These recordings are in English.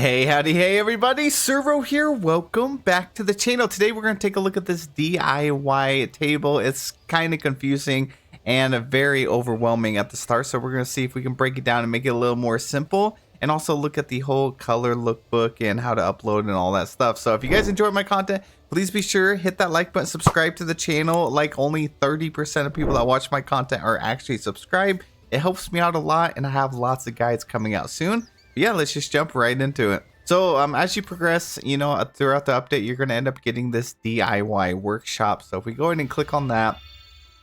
Hey, howdy, hey everybody, Servo here. Welcome back to the channel. Today we're going to take a look at this DIY table. It's kind of confusing and very overwhelming at the start, so we're going to see if we can break it down and make it a little more simple, and also look at the whole color lookbook and how to upload and all that stuff. So if you guys enjoyed my content, please be sure hit that like button, subscribe to the channel. Like, only 30% of people that watch my content are actually subscribed. It helps me out a lot, and I have lots of guides coming out soon. Yeah, let's just jump right into it. So as you progress, throughout the update, you're going to end up getting this DIY workshop. So if we go ahead and click on that,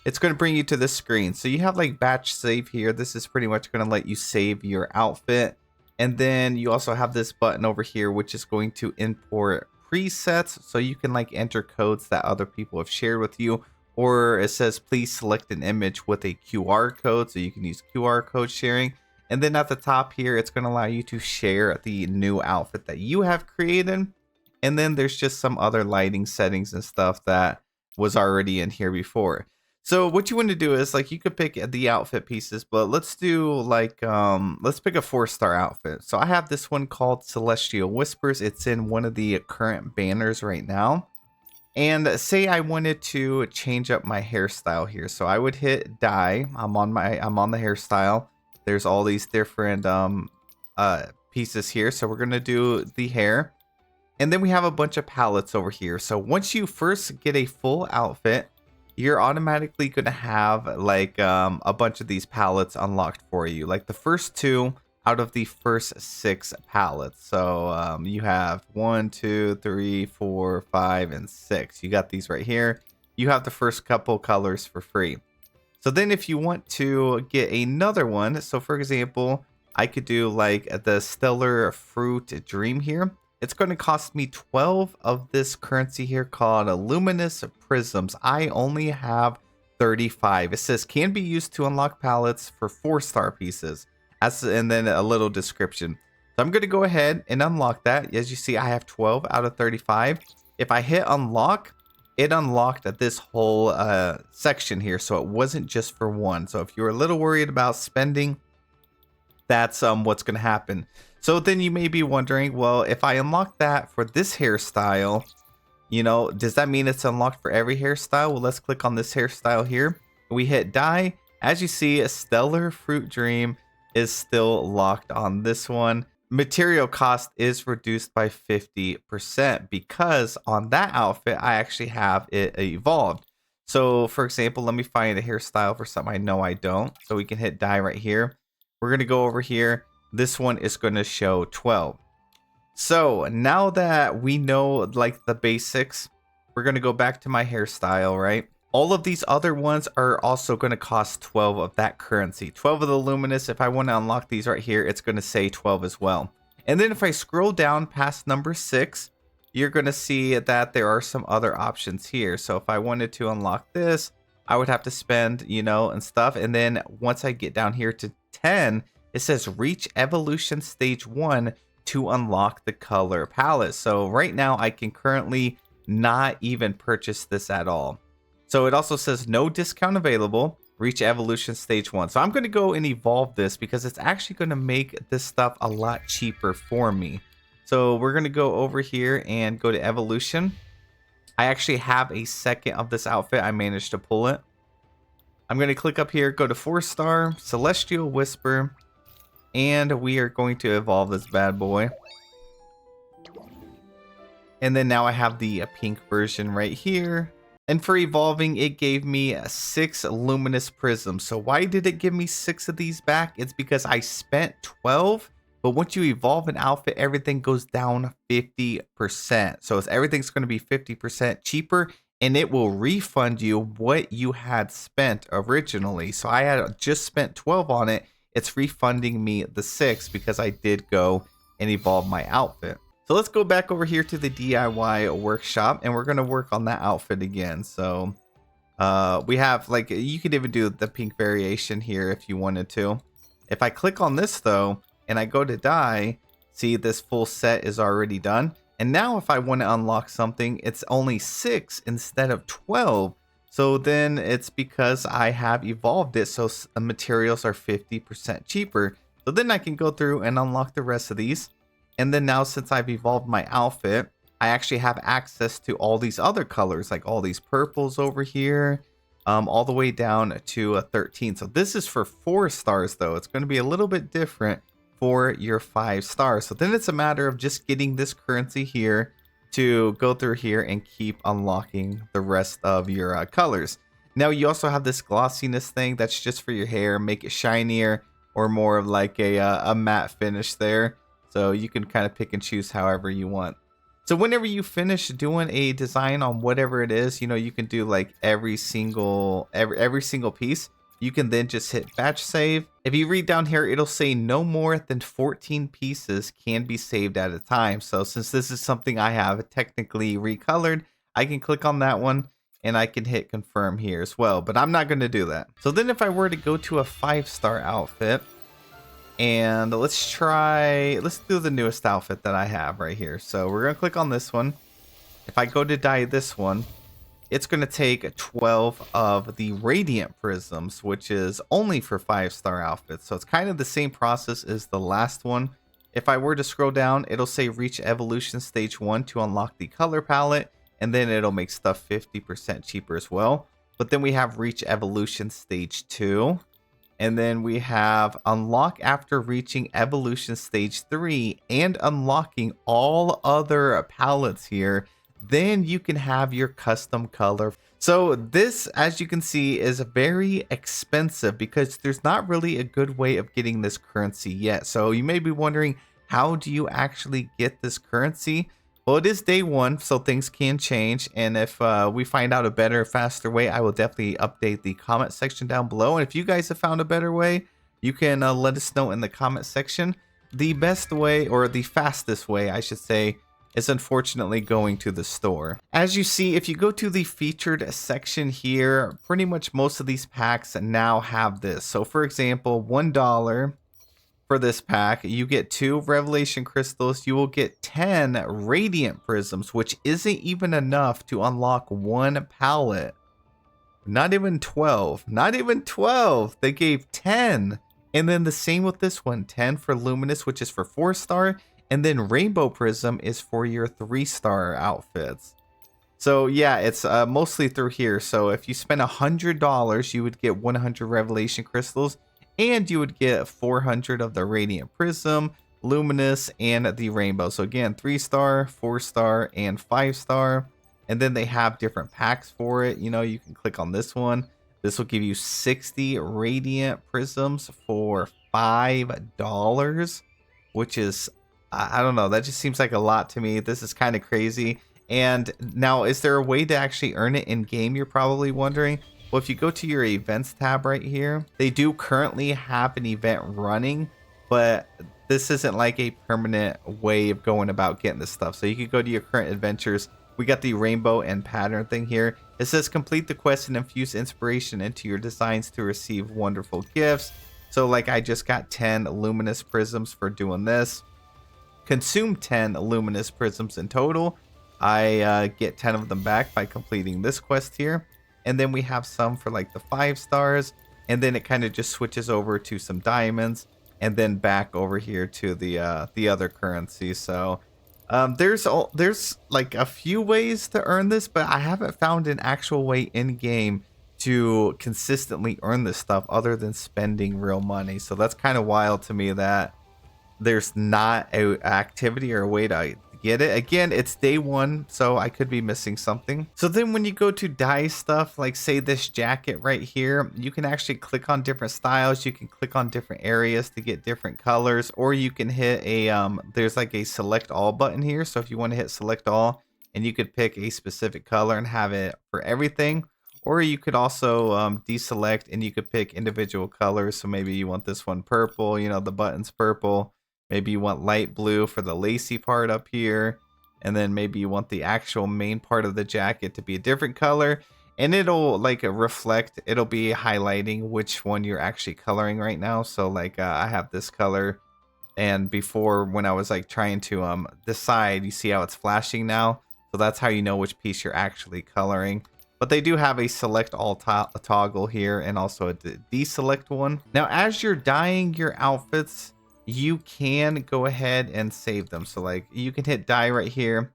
it's going to bring you to this screen. So you have like batch save here. This is pretty much going to let you save your outfit. And then you also have this button over here, which is going to import presets. So you can like enter codes that other people have shared with you. Or it says, please select an image with a QR code. So you can use QR code sharing. And then at the top here, it's going to allow you to share the new outfit that you have created. And then there's just some other lighting settings and stuff that was already in here before. So what you want to do is, like, you could pick the outfit pieces, but let's do like, let's pick a 4-star outfit. So I have this one called Celestial Whispers. It's in one of the current banners right now. And say I wanted to change up my hairstyle here. So I would hit dye. I'm on the hairstyle. There's all these different pieces here. So we're going to do the hair. And then we have a bunch of palettes over here. So once you first get a full outfit, you're automatically going to have like a bunch of these palettes unlocked for you. Like the first 2 out of the first 6 palettes. So you have 1, 2, 3, 4, 5, and 6. You got these right here. You have the first couple colors for free. So then if you want to get another one, so for example, I could do like the Stellar Fruit Dream here. It's going to cost me 12 of this currency here called Luminous Prisms. I only have 35. It says can be used to unlock palettes for 4-star pieces. And then a little description. So I'm going to go ahead and unlock that. As you see, I have 12 out of 35. If I hit unlock, it unlocked this whole section here, so it wasn't just for one. So if you're a little worried about spending, that's what's going to happen. So then you may be wondering, well, if I unlock that for this hairstyle, does that mean it's unlocked for every hairstyle? Well, let's click on this hairstyle here. We hit dye. As you see, a Stellar Fruit Dream is still locked on this one. Material cost is reduced by 50% because on that outfit I actually have it evolved. So for example, let me find a hairstyle for something I know I don't. So we can hit dye right here. We're going to go over here. This one is going to show 12. So now that we know like the basics, we're going to go back to my hairstyle, right? All of these other ones are also going to cost 12 of that currency. 12 of the luminous. If I want to unlock these right here, it's going to say 12 as well. And then if I scroll down past number 6, you're going to see that there are some other options here. So if I wanted to unlock this, I would have to spend, and stuff. And then once I get down here to 10, it says reach evolution stage 1 to unlock the color palette. So right now I can currently not even purchase this at all. So it also says no discount available, reach evolution stage 1. So I'm going to go and evolve this because it's actually going to make this stuff a lot cheaper for me. So we're going to go over here and go to evolution. I actually have a second of this outfit. I managed to pull it. I'm going to click up here, go to 4-star, Celestial Whisper, and we are going to evolve this bad boy. And then now I have the pink version right here. And for evolving, it gave me 6 luminous prisms. So why did it give me 6 of these back? It's because I spent 12. But once you evolve an outfit, everything goes down 50%. So everything's going to be 50% cheaper. And it will refund you what you had spent originally. So I had just spent 12 on it. It's refunding me the 6 because I did go and evolve my outfit. So let's go back over here to the DIY workshop, and we're going to work on that outfit again. So we have, like, you could even do the pink variation here if you wanted to. If I click on this though, and I go to dye, see this full set is already done. And now if I want to unlock something, it's only 6 instead of 12. So then it's because I have evolved it. So materials are 50% cheaper. So then I can go through and unlock the rest of these. And then now since I've evolved my outfit, I actually have access to all these other colors, like all these purples over here, all the way down to a 13. So this is for 4 stars though. It's going to be a little bit different for your 5 stars. So then it's a matter of just getting this currency here to go through here and keep unlocking the rest of your colors. Now you also have this glossiness thing that's just for your hair, make it shinier or more of like a matte finish there. So you can kind of pick and choose however you want. So whenever you finish doing a design on whatever it is, you know, you can do like every single piece. You can then just hit batch save. If you read down here, it'll say no more than 14 pieces can be saved at a time. So since this is something I have technically recolored, I can click on that one and I can hit confirm here as well, but I'm not going to do that. So then if I were to go to a 5-star outfit, and let's do the newest outfit that I have right here. So we're going to click on this one. If I go to dye this one, it's going to take 12 of the radiant prisms, which is only for 5-star outfits. So it's kind of the same process as the last one. If I were to scroll down, it'll say reach evolution stage 1 to unlock the color palette, and then it'll make stuff 50% cheaper as well. But then we have reach evolution stage 2. And then we have unlock after reaching evolution stage 3 and unlocking all other palettes here. Then you can have your custom color. So this, as you can see, is very expensive because there's not really a good way of getting this currency yet. So you may be wondering, how do you actually get this currency? Well, it is day 1, so things can change. And if we find out a better, faster way, I will definitely update the comment section down below. And if you guys have found a better way, you can let us know in the comment section. The best way, or the fastest way, I should say, is unfortunately going to the store. As you see, if you go to the featured section here, pretty much most of these packs now have this. So for example, $1 for this pack, you get 2 revelation crystals. You will get 10 radiant prisms, which isn't even enough to unlock 1 palette. Not even 12. Not even 12. They gave 10. And then the same with this one, 10 for luminous, which is for 4-star. And then rainbow prism is for your 3-star outfits. So yeah, it's mostly through here. So if you spend $100, you would get 100 revelation crystals, and you would get 400 of the radiant prism, luminous, and the rainbow. So again, 3-star, 4-star, and 5-star. And then they have different packs for it. You know, you can click on this one. This will give you 60 radiant prisms for $5, which is, I don't know, that just seems like a lot to me. This is kind of crazy. And now, is there a way to actually earn it in game, you're probably wondering? Well, if you go to your events tab right here, they do currently have an event running, but this isn't like a permanent way of going about getting this stuff. So you could go to your current adventures. We got the rainbow and pattern thing here. It says complete the quest and infuse inspiration into your designs to receive wonderful gifts. So like I just got 10 luminous prisms for doing this. Consume 10 luminous prisms in total. I get 10 of them back by completing this quest here. And then we have some for like the 5 stars. And then it kind of just switches over to some diamonds. And then back over here to the other currency. So there's like a few ways to earn this, but I haven't found an actual way in game to consistently earn this stuff other than spending real money. So that's kind of wild to me that there's not a activity or a way to get it. Again, it's day 1, so I could be missing something. So then when you go to dye stuff, like say this jacket right here, you can actually click on different styles. You can click on different areas to get different colors, or you can hit a there's like a select all button here. So if you want to hit select all, and you could pick a specific color and have it for everything, or you could also deselect and you could pick individual colors. So maybe you want this one purple, you know, the button's purple. Maybe you want light blue for the lacy part up here. And then maybe you want the actual main part of the jacket to be a different color. And it'll like reflect, it'll be highlighting which one you're actually coloring right now. So like I have this color. And before, when I was like trying to decide, you see how it's flashing now. So that's how you know which piece you're actually coloring. But they do have a select all toggle here and also a deselect one. Now, as you're dyeing your outfits, you can go ahead and save them. So like you can hit dye right here,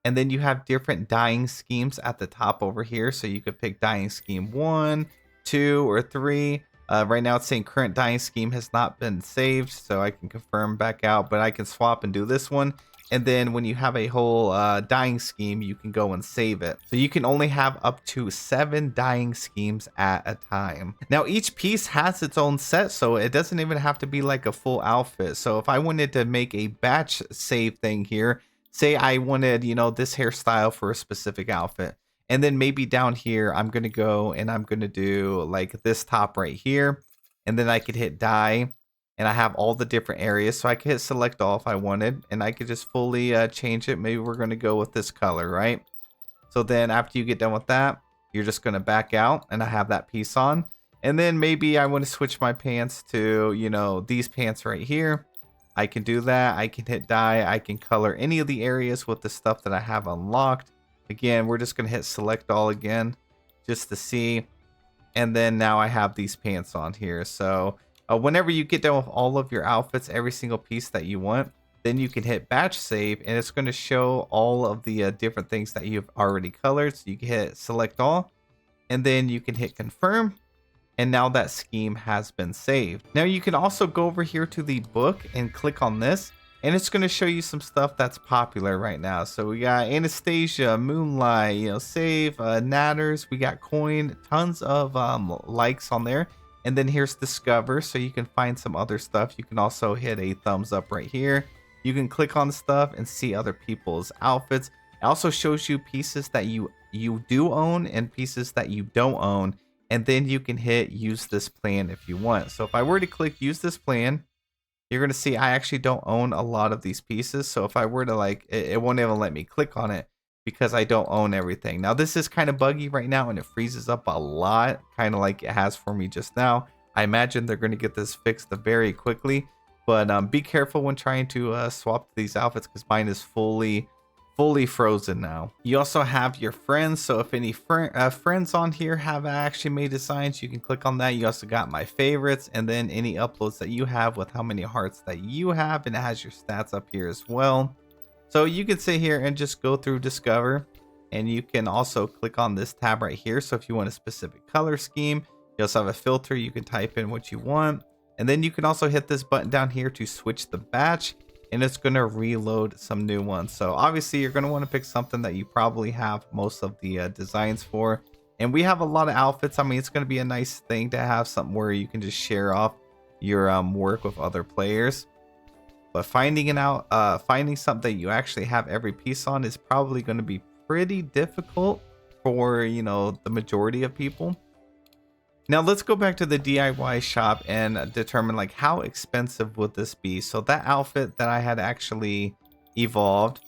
and then you have different dyeing schemes at the top over here. So you could pick dyeing scheme 1, 2, or 3. Right now it's saying current dyeing scheme has not been saved, so I can confirm back out, but I can swap and do this one. And then when you have a whole dyeing scheme, you can go and save it. So you can only have up to 7 dyeing schemes at a time. Now each piece has its own set, so it doesn't even have to be like a full outfit. So if I wanted to make a batch save thing here, say I wanted, you know, this hairstyle for a specific outfit. And then maybe down here, I'm going to go and I'm going to do like this top right here. And then I could hit dye, and I have all the different areas. So I could hit select all if I wanted, and I could just fully change it. Maybe we're going to go with this color, right? So then after you get done with that, you're just going to back out, and I have that piece on. And then maybe I want to switch my pants to, you know, these pants right here. I can do that. I can hit dye. I can color any of the areas with the stuff that I have unlocked. Again, we're just going to hit select all again just to see. And then now I have these pants on here. So whenever you get done with all of your outfits, every single piece that you want, then you can hit batch save, and it's going to show all of the different things that you've already colored. So you can hit select all, and then you can hit confirm. And now that scheme has been saved. Now you can also go over here to the book and click on this, and it's going to show you some stuff that's popular right now. So we got Anastasia, Moonlight, you know, Save, Natters. We got Coin, tons of likes on there. And then here's Discover, so you can find some other stuff. You can also hit a thumbs up right here. You can click on stuff and see other people's outfits. It also shows you pieces that you do own and pieces that you don't own. And then you can hit use this plan if you want. So if I were to click use this plan, you're going to see I actually don't own a lot of these pieces. So if I were to like, it won't even let me click on it because I don't own everything. Now this is kind of buggy right now, and it freezes up a lot, kind of like it has for me just now. I imagine they're going to get this fixed very quickly, but be careful when trying to swap these outfits because mine is fully frozen now. You also have your friends, so if any friends on here have actually made designs, you can click on that. You also got my favorites, and then any uploads that you have with how many hearts that you have, and it has your stats up here as well. So you can sit here and just go through Discover, and you can also click on this tab right here. So if you want a specific color scheme, you also have a filter. You can type in what you want, and then you can also hit this button down here to switch the batch, and it's going to reload some new ones. So obviously you're going to want to pick something that you probably have most of the designs for. And we have a lot of outfits. I mean, it's going to be a nice thing to have something where you can just share off your work with other players. But finding something that you actually have every piece on is probably going to be pretty difficult for, you know, the majority of people. Now let's go back to the DIY shop and determine like how expensive would this be. So that outfit that I had actually evolved,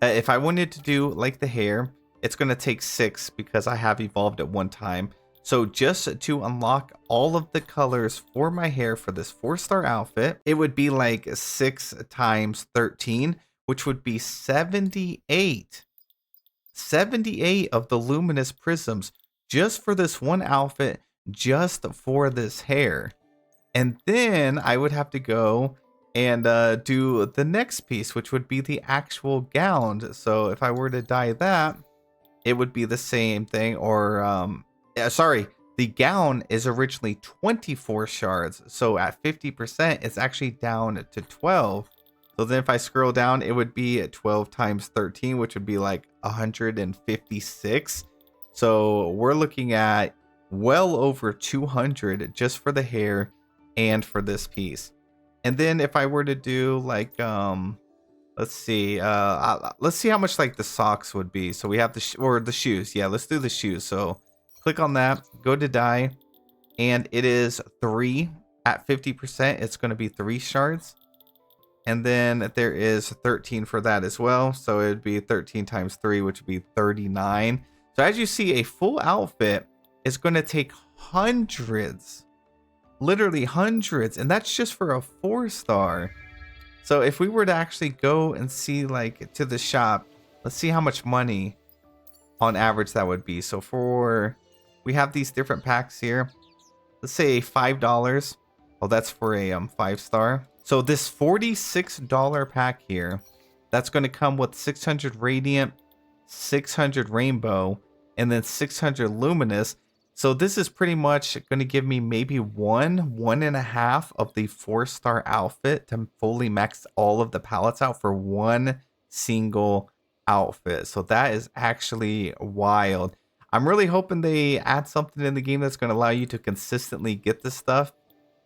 if I wanted to do like the hair, it's going to take 6 because I have evolved at one time. So just to unlock all of the colors for my hair for this 4-star outfit, it would be like 6 times 13, which would be 78 of the luminous prisms just for this one outfit, just for this hair. And then I would have to go and do the next piece, which would be the actual gown. So if I were to dye that, it would be the same thing. Or sorry, the gown is originally 24 shards, so at 50% it's actually down to 12. So then if I scroll down, it would be at 12 times 13, which would be like 156. So we're looking at well over 200 just for the hair and for this piece. And then if I were to do like let's see how much like the socks would be. So we have the shoes. Yeah, let's do the shoes. So click on that, go to dye, and it is 3 at 50%. It's going to be 3 shards. And then there is 13 for that as well. So it would be 13 times 3, which would be 39. So as you see, a full outfit is going to take hundreds, literally hundreds. And that's just for a 4-star. So if we were to actually go and see like to the shop, let's see how much money on average that would be. So we have these different packs here. Let's say $5. Oh, that's for a 5-star. So this $46 pack here, that's going to come with 600 radiant, 600 rainbow, and then 600 luminous. So this is pretty much going to give me maybe one and a half of the 4-star outfit to fully max all of the palettes out for one single outfit. So that is actually wild. I'm really hoping they add something in the game that's going to allow you to consistently get this stuff,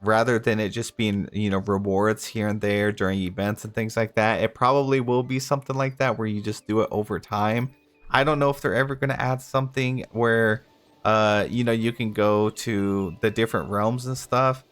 rather than it just being, you know, rewards here and there during events and things like that. It probably will be something like that where you just do it over time. I don't know if they're ever going to add something where you know, you can go to the different realms and stuff.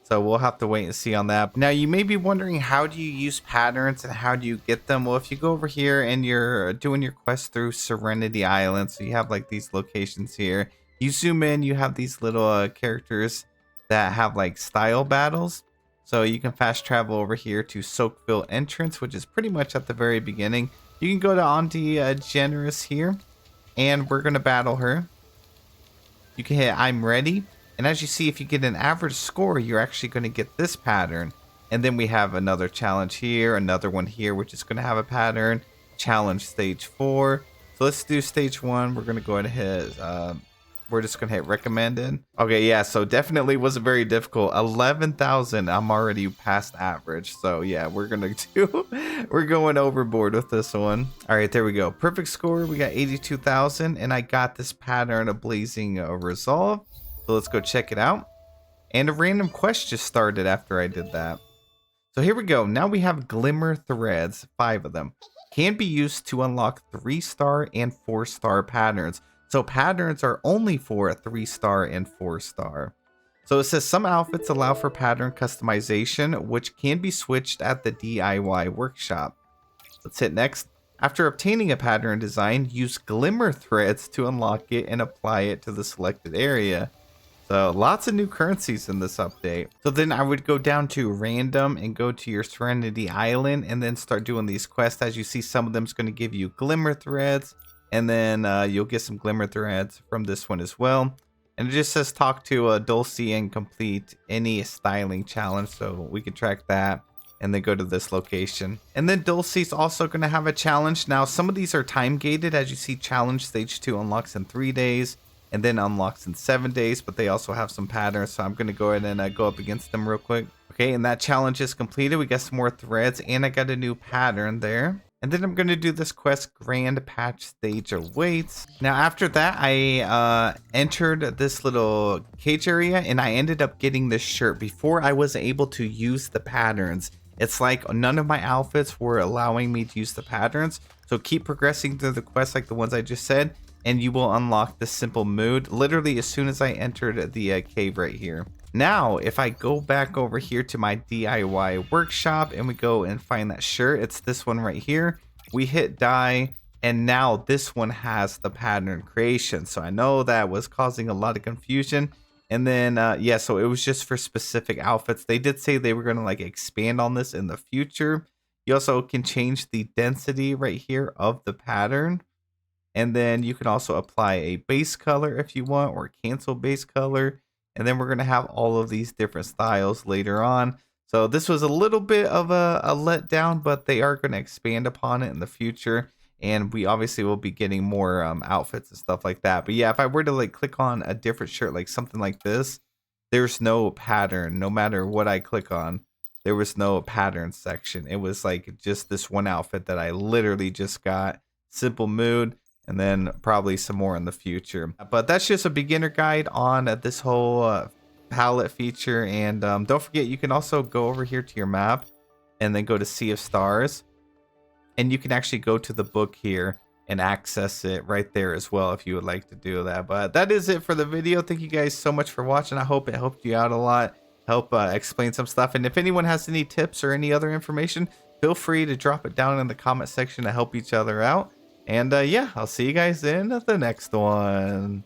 So we'll have to wait and see on that. Now you may be wondering, how do you use patterns and how do you get them? Well, if you go over here and you're doing your quest through Serenity Island, so you have like these locations here, you zoom in, you have these little characters that have like style battles. So you can fast travel over here to Soakville Entrance, which is pretty much at the very beginning. You can go to Auntie Generous here, and we're going to battle her. You can hit I'm ready, and as you see, if you get an average score, you're actually going to get this pattern. And then we have another challenge here, another one here, which is going to have a pattern. Challenge stage 4. So let's do stage 1. We're going to go ahead and hit we're just gonna hit recommended. Okay, yeah, so definitely wasn't very difficult. 11,000. I'm already past average, so yeah, we're going overboard with this one. All right, there we go. Perfect score. We got 82,000, and I got this pattern of Blazing Resolve. So let's go check it out. And a random quest just started after I did that. So here we go. Now we have Glimmer Threads, 5 of them. Can be used to unlock 3-star and 4-star patterns. So patterns are only for a 3-star and 4-star. So it says some outfits allow for pattern customization, which can be switched at the DIY workshop. Let's hit next. After obtaining a pattern design, use Glimmer Threads to unlock it and apply it to the selected area. So lots of new currencies in this update. So then I would go down to random and go to your Serenity Island and then start doing these quests. As you see, some of them is going to give you Glimmer Threads. And then you'll get some Glimmer Threads from this one as well. And it just says talk to Dulcie and complete any styling challenge. So we can track that and then go to this location. And then Dulcie's also going to have a challenge. Now, some of these are time gated. As you see, challenge stage 2 unlocks in 3 days and then unlocks in 7 days. But they also have some patterns. So I'm going to go ahead and go up against them real quick. Okay, and that challenge is completed. We got some more threads and I got a new pattern there. And then I'm going to do this quest, Grand Patch Stage Awaits. Now, after that, I entered this little cage area and I ended up getting this shirt before I was able to use the patterns. It's like none of my outfits were allowing me to use the patterns. So keep progressing through the quests like the ones I just said, and you will unlock the simple mood literally as soon as I entered the cave right here. Now, if I go back over here to my DIY workshop and we go and find that shirt, it's this one right here. We hit dye, and now this one has the pattern creation. So I know that was causing a lot of confusion. And then, yeah, so it was just for specific outfits. They did say they were going to like expand on this in the future. You also can change the density right here of the pattern. And then you can also apply a base color if you want, or cancel base color. And then we're going to have all of these different styles later on. So this was a little bit of a letdown, but they are going to expand upon it in the future. And we obviously will be getting more outfits and stuff like that. But yeah, if I were to like click on a different shirt, like something like this, there's no pattern. No matter what I click on, there was no pattern section. It was like just this one outfit that I literally just got. Simple mood. And then probably some more in the future. But that's just a beginner guide on this whole palette feature. And don't forget, you can also go over here to your map and then go to Sea of Stars. And you can actually go to the book here and access it right there as well if you would like to do that. But that is it for the video. Thank you guys so much for watching. I hope it helped you out a lot. Help explain some stuff. And if anyone has any tips or any other information, feel free to drop it down in the comment section to help each other out. And yeah, I'll see you guys in the next one.